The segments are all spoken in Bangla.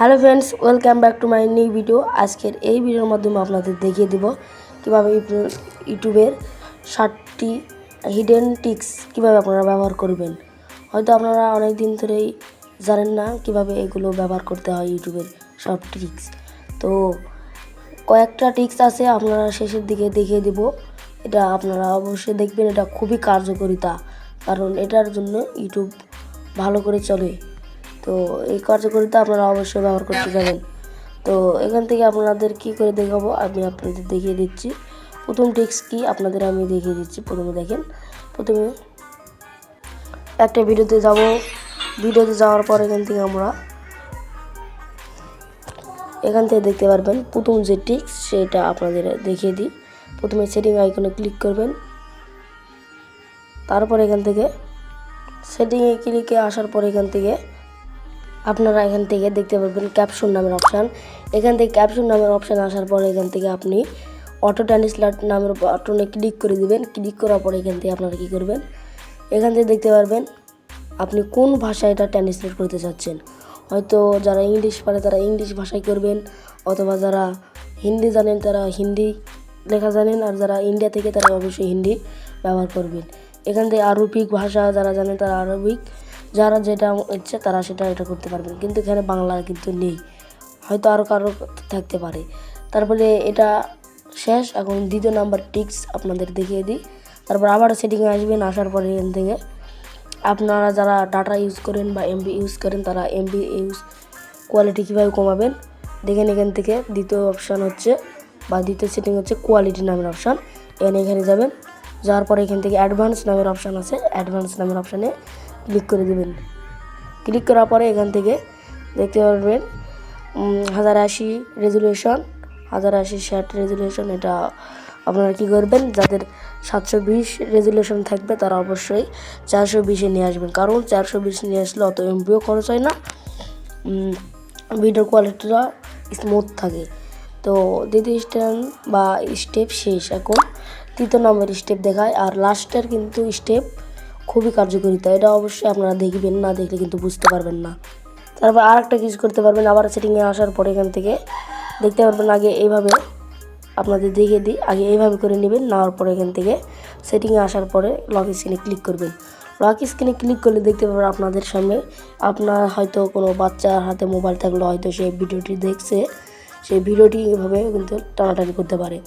Hello friends, welcome back to my new video. আজকের এই ভিডিওর মাধ্যমে আপনাদের দেখিয়ে দিব কীভাবে ইউটিউবের 7টি হিডেন টিক্স কীভাবে আপনারা ব্যবহার করবেন। হয়তো আপনারা অনেক দিন ধরেই জানেন না কীভাবে এগুলো ব্যবহার করতে হয় ইউটিউবের সব টিক্স। তো কয়েকটা টিক্স আছে, আপনারা শেষের দিকে দেখিয়ে দিব। এটা আপনারা অবশ্যই দেখবেন, এটা খুবই কার্যকারিতা, কারণ এটার জন্য ইউটিউব ভালো করে চলে। তো এই কার্যকারিতা আপনারা অবশ্যই ব্যবহার করতে যাবেন। তো এখান থেকে আপনাদের কি করে দেখাবো আমি আপনাদের দেখিয়ে দিচ্ছি। প্রথম টিক্স কি আপনাদের আমি দেখিয়ে দিচ্ছি। প্রথমে দেখেন, প্রথমে একটা ভিডিওতে যাব। ভিডিওতে যাওয়ার পর এখান থেকে দেখতে পারবেন প্রথম যে টিক্স সেটা আপনাদের দেখিয়ে দিই। প্রথমে সেটিং আইকনে ক্লিক করবেন, তারপর এখান থেকে সেটিংয়ে ক্লিকে আসার পর আপনারা এখান থেকে দেখতে পারবেন ক্যাপশন নামের অপশান। এখান থেকে ক্যাপশন নামের অপশান আসার পরে এখান থেকে আপনি অটো ট্রান্সলেট নামের বাটনে ক্লিক করে দিবেন। ক্লিক করার পরে এখান থেকে আপনারা কী করবেন, এখান থেকে দেখতে পারবেন আপনি কোন ভাষায় এটা ট্রান্সলেট করতে চাচ্ছেন। হয়তো যারা ইংলিশ পারে তারা ইংলিশ ভাষায় করবেন, অথবা যারা হিন্দি জানেন তারা হিন্দি লেখা জানেন, আর যারা ইন্ডিয়া থেকে তারা অবশ্যই হিন্দি ব্যবহার করবেন। এখান থেকে আরবিক ভাষা যারা জানেন তারা আরবিক, যারা যেটা ইচ্ছে তারা এটা করতে পারবেন। কিন্তু এখানে বাংলা কিন্তু নেই, হয়তো আরও কারো থাকতে পারে। তারপরে এটা শেষ। এখন দ্বিতীয় নাম্বার টিক্স আপনাদের দেখিয়ে দিই। তারপর আবার সেটিংয়ে আসবেন। আসার পরে এখান থেকে আপনারা যারা ডাটা ইউজ করেন বা এমবি ইউজ করেন তারা এমবি ইউজ কোয়ালিটি কীভাবে কমাবেন দেখেন। এখান থেকে দ্বিতীয় অপশান হচ্ছে বা দ্বিতীয় সেটিং হচ্ছে কোয়ালিটি নামের অপশান। এখানে যাবেন, যাওয়ার পরে এখান থেকে অ্যাডভান্স নামের অপশান আছে, অ্যাডভান্স নামের অপশানে ক্লিক করে দেবেন। ক্লিক করার পরে এখান থেকে দেখতে পারবেন 1080 রেজুলেশন, 1080 রেজুলেশন। এটা আপনারা কী করবেন, যাদের 720 রেজুলেশন থাকবে তারা অবশ্যই 420-এ নিয়ে আসবেন, কারণ 420 নিয়ে আসলে অত এমবিও খরচ হয় না, ভিডিও কোয়ালিটিটা স্মুথ থাকে। তো দ্বিতীয় স্টেপ শেষ। এখন তৃতীয় নম্বর স্টেপ দেখায়, আর লাস্টের কিন্তু স্টেপ খুবই কার্যকারিতা। এটা অবশ্যই আপনারা দেখবেন, না দেখলে কিন্তু বুঝতে পারবেন না। তারপর আর একটা কিছু করতে পারবেন, আবার সেটিংয়ে আসার পরে এখান থেকে দেখতে পারবেন আগে এইভাবে আপনাদের দেখিয়ে দিই। আগে এইভাবে করে নেবেন, নেওয়ার পরে এখান থেকে সেটিংয়ে আসার পরে লক স্ক্রিনে ক্লিক করবেন। লক স্ক্রিনে ক্লিক করলে দেখতে পারবেন আপনাদের সামনে আপনার হয়তো কোনো বাচ্চার হাতে মোবাইল থাকলে হয়তো সেই ভিডিওটি দেখছে, সেই ভিডিওটি এভাবে কিন্তু টানাটানি করতে পারে।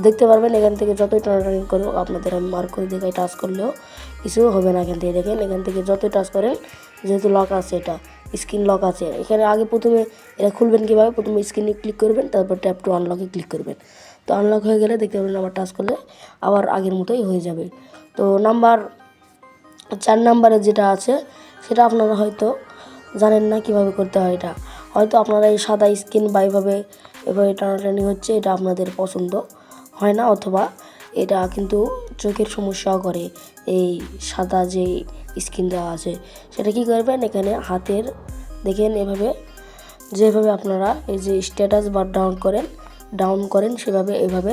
দেখতে পারবেন এখান থেকে যতই টানাটানি করেও আপনাদের আমি মার্ক করে দেখাই, টাচ করলেও কিছু হবে না। এখান থেকে দেখেন, এখান থেকে যতই টাচ করেন, যেহেতু লক আছে, এটা স্ক্রিন লক আছে, এখানে আগে প্রথমে এটা খুলবেন কীভাবে, প্রথমে স্ক্রিনে ক্লিক করবেন, তারপর ট্যাপ টু আনলকে ক্লিক করবেন। তো আনলক হয়ে গেলে দেখতে পাবেন আবার টাচ করলে আবার আগের মতোই হয়ে যাবে। তো 4 নাম্বারে যেটা আছে সেটা আপনারা হয়তো জানেন না কীভাবে করতে হয়। এটা হয়তো আপনারা এই সাদা স্ক্রিন বা এভাবে টানাটানি হচ্ছে, এটা আপনাদের পছন্দ হয় না, অথবা এটা কিন্তু চোখের সমস্যাও করে। এই সাদা যে স্ক্রিন দেওয়া আছে সেটা কী করবেন, এখানে হাতের দেখেন এভাবে যেভাবে আপনারা এই যে স্ট্যাটাস বা ডাউন করেন সেভাবে এভাবে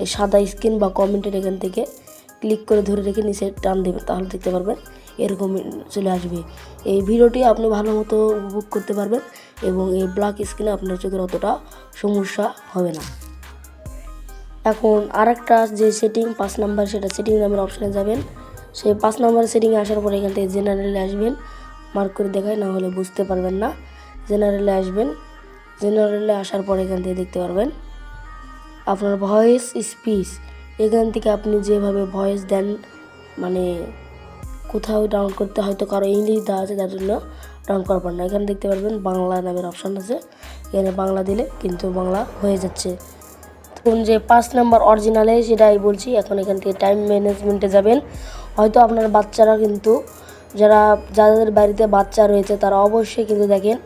এই সাদা স্ক্রিন বা কমেন্টের এখান থেকে ক্লিক করে ধরে রেখে নিচে টান দেবেন, তাহলে দেখতে পারবেন এরকম চলে আসবে। এই ভিডিওটি আপনি ভালো মতো উপভোগ করতে পারবেন এবং এই ব্ল্যাক স্ক্রিনে আপনার চোখের অতটা সমস্যা হবে না। এখন আরেকটা যে সেটিং 5 নাম্বার, সেটা সেটিং নামের অপশানে যাবেন। সেই 5 নাম্বার সেটিংয়ে আসার পরে এখান থেকে জেনারেলে আসবেন। মার্ক করে দেখায়, না হলে বুঝতে পারবেন না। জেনারেলে আসবেন। জেনারেলে আসার পরে এখান থেকে দেখতে পারবেন আপনার ভয়েস স্পিচ। এখান থেকে আপনি যেভাবে ভয়েস দেন, মানে কোথাও ডাউন করতে হয়তো কারো ইংলিশ দেওয়া আছে যার জন্য ডাউন করা পারেন না। এখানে দেখতে পারবেন বাংলা নামের অপশান আছে, এখানে বাংলা দিলে কিন্তু বাংলা হয়ে যাচ্ছে। তখন যে 5 নাম্বার অরিজিনালে সেটাই বলছি। এখন এখান থেকে টাইম ম্যানেজমেন্টে যাবেন। হয়তো আপনার বাচ্চারা কিন্তু যাদের বাড়িতে বাচ্চা রয়েছে তারা অবশ্যই কিন্তু দেখেন,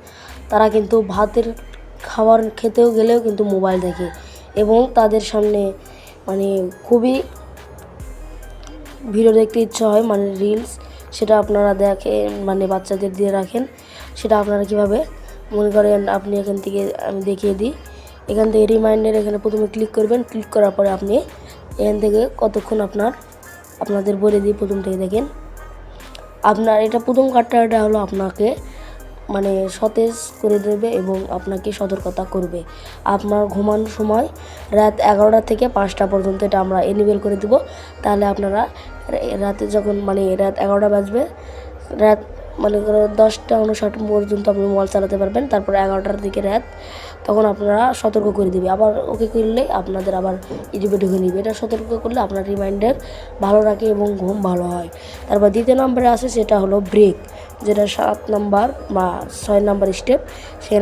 তারা কিন্তু ভাতের খাবার খেতেও গেলেও কিন্তু মোবাইল দেখে, এবং তাদের সামনে মানে খুবই ভিডিও দেখতে ইচ্ছা হয়, মানে রিলস, সেটা আপনারা দেখেন, মানে বাচ্চাদের দিয়ে রাখেন। সেটা আপনারা কীভাবে মনে করেন, আপনি এখান থেকে আমি দেখিয়ে দিই। এখান থেকে রিমাইন্ডার, এখানে প্রথমে ক্লিক করবেন। ক্লিক করার পরে আপনি এখান থেকে কতক্ষণ আপনাদের বলে দিই। প্রথম থেকে দেখেন, আপনার এটা প্রথম কার্ডটা হলো আপনাকে মানে সতেজ করে দেবে এবং আপনাকে সতর্কতা করবে। আপনার ঘুমানোর সময় রাত 11টা থেকে 5টা পর্যন্ত এটা আমরা এনেবল করে দেব। তাহলে আপনারা রাতে যখন মানে রাত 11টা বাজবে, রাত মানে 10টা 59 পর্যন্ত আপনি মোবাইল চালাতে পারবেন। তারপর 11টার দিকে রাত, তখন আপনারা সতর্ক করে দিবে। আবার ওকে করলে আপনাদের আবার ইউটিউবে ঢুকে নিবে। এটা সতর্ক করলে আপনার রিমাইন্ডার ভালো রাখে এবং ঘুম ভালো হয়। তারপর দ্বিতীয় নম্বরে আছে সেটা হলো ব্রেক, যেটা 7 নাম্বার বা 6 নাম্বার স্টেপ।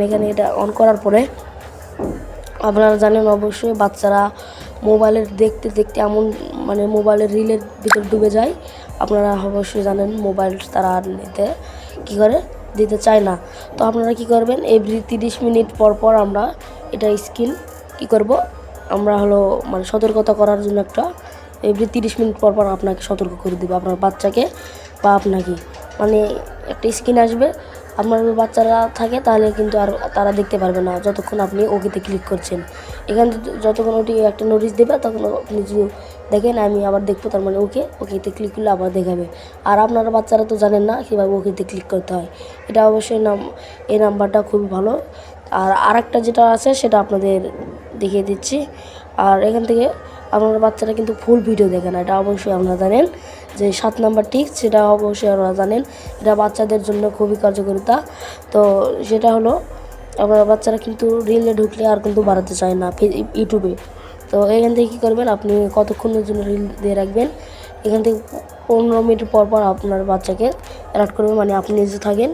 এখানে এটা অন করার পরে আপনারা জানেন অবশ্যই বাচ্চারা মোবাইলের দেখতে দেখতে এমন মানে মোবাইলের রিলের ভিতর ডুবে যায়। আপনারা অবশ্যই জানেন মোবাইল তারা দিতে চায় না। তো আপনারা কি করবেন, এভরি 30 মিনিট পর পর আমরা এটা স্ক্রিন কি করব, আমরা মানে সতর্কতা করার জন্য একটা এভরি 30 মিনিট পর পর আপনাকে সতর্ক করে দেবে, আপনার বাচ্চাকে বা আপনাকে। মানে একটা স্ক্রিন আসবে, আপনার বাচ্চারা থাকে তাহলে কিন্তু আর তারা দেখতে পারবে না যতক্ষণ আপনি ওকেতে ক্লিক করছেন। এখানে যতক্ষণ ওটি একটা নোটিশ দেবে তখন আপনি যদি দেখেন আমি আবার দেখবো, তার মানে ওকেতে ক্লিক করলে আবার দেখাবে। আর আপনারা বাচ্চারা তো জানেন না কীভাবে ওকেতে ক্লিক করতে হয়। এটা অবশ্যই এই নাম্বারটা খুবই ভালো। আর আরেকটা যেটা আছে সেটা আপনাদের দেখিয়ে দিচ্ছি। আর এখান থেকে আপনার বাচ্চারা কিন্তু ফুল ভিডিও দেখে না, এটা অবশ্যই আপনারা জানেন। যে 7 নাম্বার টিক্স, সেটা অবশ্যই আপনারা জানেন, এটা বাচ্চাদের জন্য খুবই কার্যকারিতা। তো সেটা হলো আপনার বাচ্চারা কিন্তু রিলে ঢুকলে আর কিন্তু বাড়াতে চায় না ইউটিউবে। তো এখান থেকে কী করবেন, আপনি কতক্ষণের জন্য রিল দিয়ে রাখবেন। এখান থেকে 15 মিনিট পর পর আপনার বাচ্চাকে অ্যালার্ট করবেন, মানে আপনি নিজে থাকেন,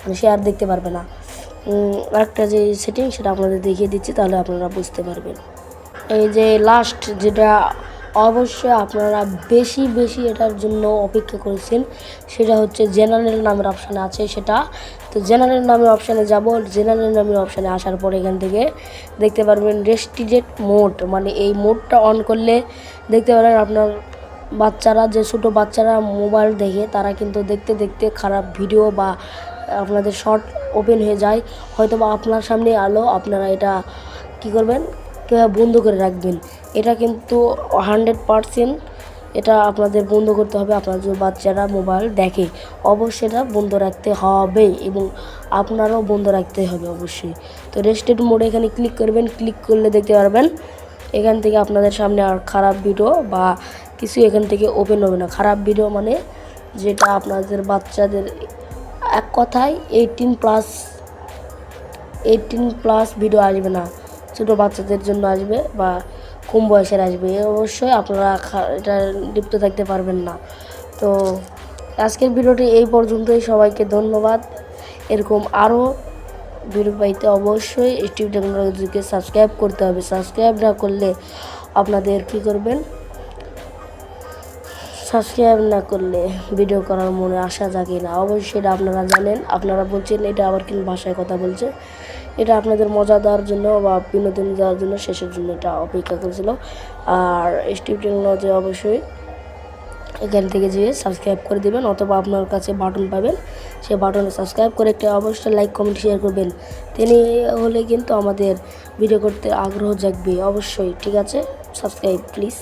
মানে সে আর দেখতে পারবে না। আরেকটা যে সেটিং সেটা আপনাদের দেখিয়ে দিচ্ছি, তাহলে আপনারা বুঝতে পারবেন। এই যে লাস্ট যেটা অবশ্যই আপনারা বেশি এটার জন্য অপেক্ষা করেছেন, সেটা হচ্ছে জেনারেল নামের অপশানে আছে সেটা। তো জেনারেল নামের অপশানে যাব। জেনারেল নামের অপশানে আসার পর এখান থেকে দেখতে পারবেন রেস্ট্রিক্টেড মোড, মানে এই মোডটা অন করলে দেখতে পারবেন আপনার বাচ্চারা, যে ছোটো বাচ্চারা মোবাইল দেখে তারা কিন্তু দেখতে দেখতে খারাপ ভিডিও বা আপনাদের শর্ট ওপেন হয়ে যায়, হয়তো বা আপনার সামনে আলো, আপনারা এটা কী করবেন, কীভাবে বন্ধ করে রাখবেন। এটা কিন্তু 100% এটা আপনাদের বন্ধ করতে হবে। আপনার যে বাচ্চারা মোবাইল দেখে অবশ্যই এটা বন্ধ রাখতে হবে এবং আপনারাও বন্ধ রাখতে হবে অবশ্যই। তো রেস্টেড মোডে এখানে ক্লিক করবেন। ক্লিক করলে দেখতে পারবেন এখান থেকে আপনাদের সামনে আর খারাপ ভিডিও বা কিছু এখান থেকে ওপেন হবে না। খারাপ ভিডিও মানে যেটা আপনাদের বাচ্চাদের, এক কথায় 18+ ভিডিও আসবে না, ছোটো বাচ্চাদের জন্য আসবে বা কম বয়সের আসবে। অবশ্যই আপনারা এটা লিপ্ত থাকতে পারবেন না। তো আজকের ভিডিওটি এই পর্যন্তই। সবাইকে ধন্যবাদ। এরকম আরও ভিডিও পাইতে অবশ্যই ইউটিউব টেকনোলজিকে সাবস্ক্রাইব করতে হবে। সাবস্ক্রাইব না করলে আপনাদের কী করবেন, সাবস্ক্রাইব না করলে ভিডিও করার মনে আশা জাগে না। অবশ্যই এটা আপনারা জানেন। আপনারা বলছেন এটা আবার কোন ভাষায় কথা বলছে, এটা আপনাদের মজা দেওয়ার জন্য বা বিনোদন দেওয়ার জন্য, শেষের জন্য এটা অপেক্ষা করেছিল। আর ইউটিউব টেকনোলজি অবশ্যই এখান থেকে যেয়ে সাবস্ক্রাইব করে দেবেন, অথবা আপনার কাছে বাটন পাবেন, সেই বাটনে সাবস্ক্রাইব করে একটা অবশ্যই লাইক কমেন্ট শেয়ার করবেন। তিনি হলে কিন্তু আমাদের ভিডিও করতে আগ্রহ জাগবে অবশ্যই। ঠিক আছে, সাবস্ক্রাইব প্লিজ।